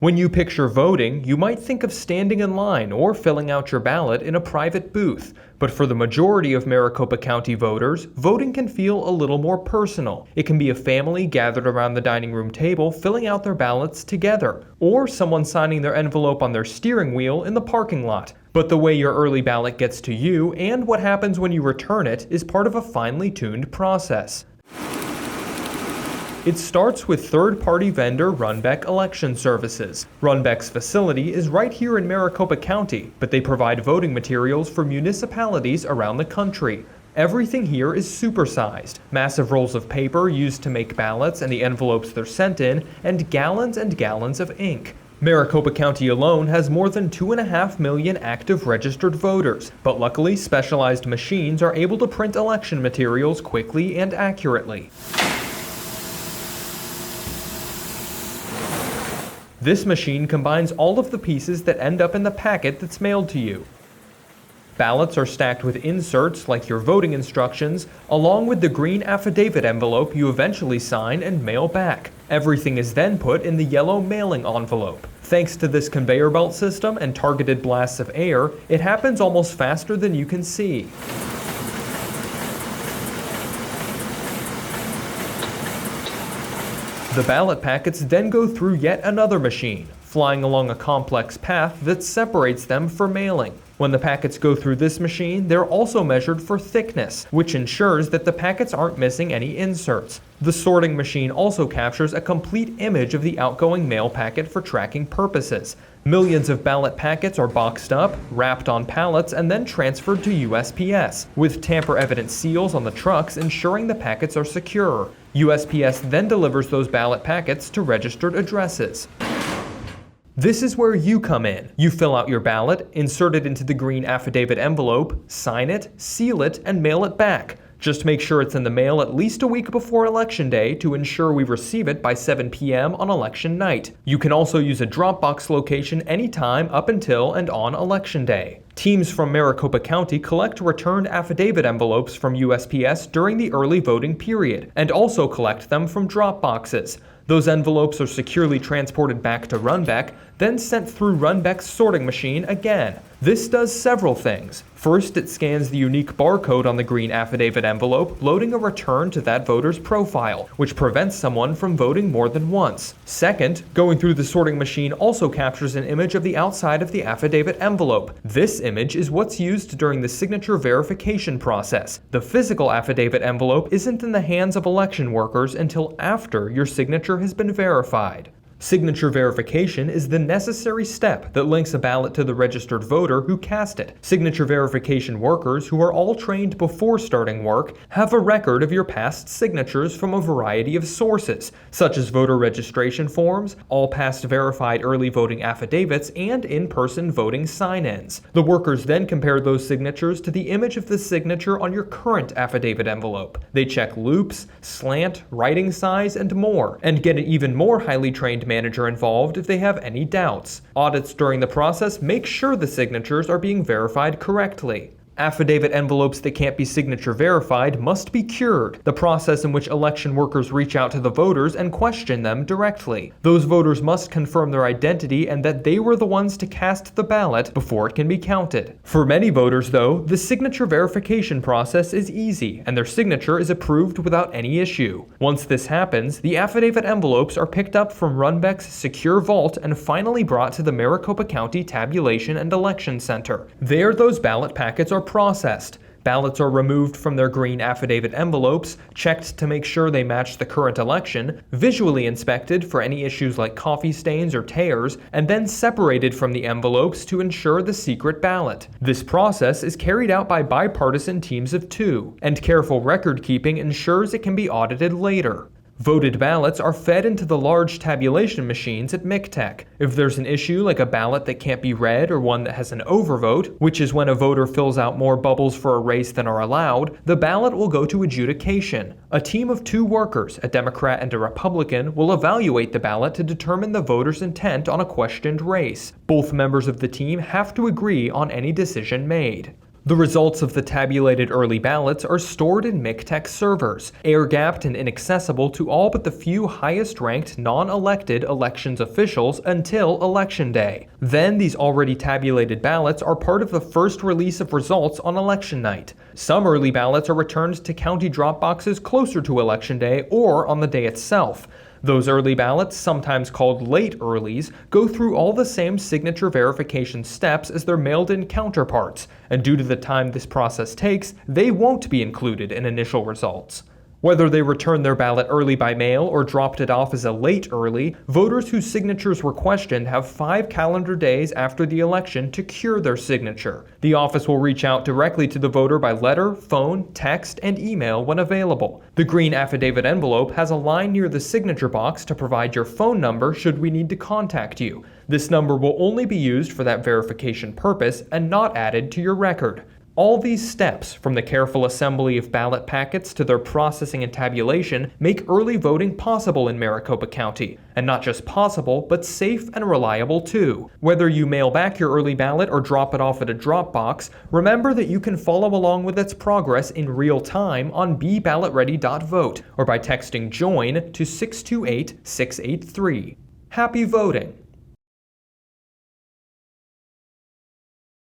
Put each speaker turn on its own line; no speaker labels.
When you picture voting, you might think of standing in line or filling out your ballot in a private booth. But for the majority of Maricopa County voters, voting can feel a little more personal. It can be a family gathered around the dining room table filling out their ballots together, or someone signing their envelope on their steering wheel in the parking lot. But the way your early ballot gets to you and what happens when you return it is part of a finely tuned process. It starts with third-party vendor Runbeck Election Services. Runbeck's facility is right here in Maricopa County, but they provide voting materials for municipalities around the country. Everything here is supersized. Massive rolls of paper used to make ballots and the envelopes they're sent in, and gallons of ink. Maricopa County alone has more than 2.5 million active registered voters, but luckily specialized machines are able to print election materials quickly and accurately. This machine combines all of the pieces that end up in the packet that's mailed to you. Ballots are stacked with inserts like your voting instructions, along with the green affidavit envelope you eventually sign and mail back. Everything is then put in the yellow mailing envelope. Thanks to this conveyor belt system and targeted blasts of air, it happens almost faster than you can see. The ballot packets then go through yet another machine, flying along a complex path that separates them for mailing. When the packets go through this machine, they're also measured for thickness, which ensures that the packets aren't missing any inserts. The sorting machine also captures a complete image of the outgoing mail packet for tracking purposes. Millions of ballot packets are boxed up, wrapped on pallets, and then transferred to USPS, with tamper-evident seals on the trucks ensuring the packets are secure. USPS then delivers those ballot packets to registered addresses. This is where you come in. You fill out your ballot, insert it into the green affidavit envelope, sign it, seal it, and mail it back. Just make sure it's in the mail at least a week before Election Day to ensure we receive it by 7 p.m. on election night. You can also use a Dropbox location anytime up until and on Election Day. Teams from Maricopa County collect returned affidavit envelopes from USPS during the early voting period, and also collect them from drop boxes. Those envelopes are securely transported back to Runbeck, then sent through Runbeck's sorting machine again. This does several things. First, it scans the unique barcode on the green affidavit envelope, loading a return to that voter's profile, which prevents someone from voting more than once. Second, going through the sorting machine also captures an image of the outside of the affidavit envelope. This image is what's used during the signature verification process. The physical affidavit envelope isn't in the hands of election workers until after your signature has been verified. Signature verification is the necessary step that links a ballot to the registered voter who cast it. Signature verification workers, who are all trained before starting work, have a record of your past signatures from a variety of sources, such as voter registration forms, all past verified early voting affidavits, and in-person voting sign-ins. The workers then compare those signatures to the image of the signature on your current affidavit envelope. They check loops, slant, writing size, and more, and get an even more highly trained manager involved if they have any doubts. Audits during the process make sure the signatures are being verified correctly. Affidavit envelopes that can't be signature verified must be cured, the process in which election workers reach out to the voters and question them directly. Those voters must confirm their identity and that they were the ones to cast the ballot before it can be counted. For many voters, though, the signature verification process is easy, and their signature is approved without any issue. Once this happens, the affidavit envelopes are picked up from Runbeck's secure vault and finally brought to the Maricopa County Tabulation and Election Center. There, those ballot packets are processed. Ballots are removed from their green affidavit envelopes, checked to make sure they match the current election, visually inspected for any issues like coffee stains or tears, and then separated from the envelopes to ensure the secret ballot. This process is carried out by bipartisan teams of 2, and careful record keeping ensures it can be audited later. Voted ballots are fed into the large tabulation machines at MCTEC. If there's an issue like a ballot that can't be read or one that has an overvote, which is when a voter fills out more bubbles for a race than are allowed, the ballot will go to adjudication. A team of 2 workers, a Democrat and a Republican, will evaluate the ballot to determine the voter's intent on a questioned race. Both members of the team have to agree on any decision made. The results of the tabulated early ballots are stored in MCTEC servers, air-gapped and inaccessible to all but the few highest-ranked non-elected elections officials until Election Day. Then these already tabulated ballots are part of the first release of results on election night. Some early ballots are returned to county drop boxes closer to Election Day or on the day itself. Those early ballots, sometimes called late earlies, go through all the same signature verification steps as their mailed-in counterparts, and due to the time this process takes, they won't be included in initial results. Whether they returned their ballot early by mail or dropped it off as a late early, voters whose signatures were questioned have 5 calendar days after the election to cure their signature. The office will reach out directly to the voter by letter, phone, text, and email when available. The green affidavit envelope has a line near the signature box to provide your phone number should we need to contact you. This number will only be used for that verification purpose and not added to your record. All these steps, from the careful assembly of ballot packets to their processing and tabulation, make early voting possible in Maricopa County. And not just possible, but safe and reliable too. Whether you mail back your early ballot or drop it off at a drop box, remember that you can follow along with its progress in real time on BeBallotReady.Vote or by texting JOIN to 628-683. Happy voting!